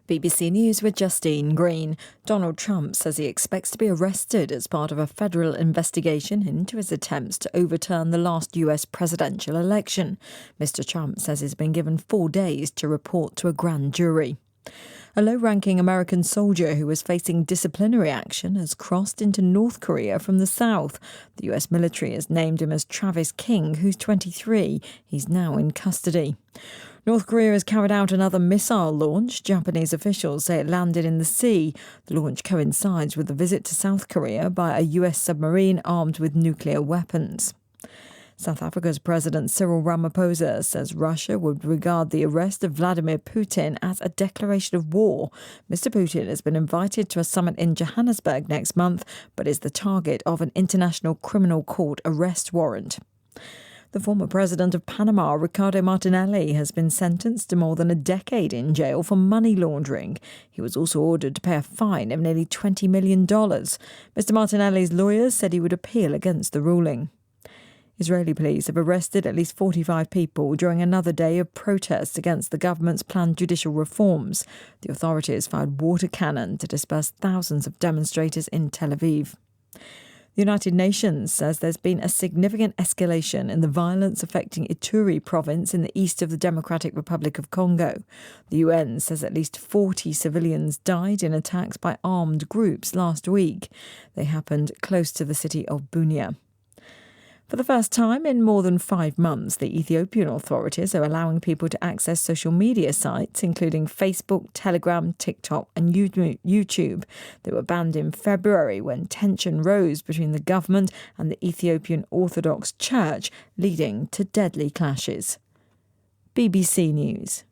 BBC News with Justine Green. Donald Trump says he expects to be arrested as part of a federal investigation into his attempts to overturn the last US presidential election. Mr. Trump says he's been given 4 days to report to a grand jury. A low-ranking American soldier who was facing disciplinary action has crossed into North Korea from the south. The US military has named him as Travis King, who's 23. He's now in custody. North Korea has carried out another missile launch. Japanese officials say it landed in the sea. The launch coincides with a visit to South Korea by a US submarine armed with nuclear weapons. South Africa's President Cyril Ramaphosa says Russia would regard the arrest of Vladimir Putin as a declaration of war. Mr. Putin has been invited to a summit in Johannesburg next month, but is the target of an international criminal court arrest warrant. The former president of Panama, Ricardo Martinelli, has been sentenced to more than a decade in jail for money laundering. He was also ordered to pay a fine of nearly $20 million. Mr. Martinelli's lawyers said he would appeal against the ruling. Israeli police have arrested at least 45 people during another day of protests against the government's planned judicial reforms. The authorities fired water cannon to disperse thousands of demonstrators in Tel Aviv. The United Nations says there's been a significant escalation in the violence affecting Ituri province in the east of the Democratic Republic of Congo. The UN says at least 40 civilians died in attacks by armed groups last week. They happened close to the city of Bunia. For the first time in more than 5 months, the Ethiopian authorities are allowing people to access social media sites, including Facebook, Telegram, TikTok and YouTube. They were banned in February when tension rose between the government and the Ethiopian Orthodox Church, leading to deadly clashes. BBC News.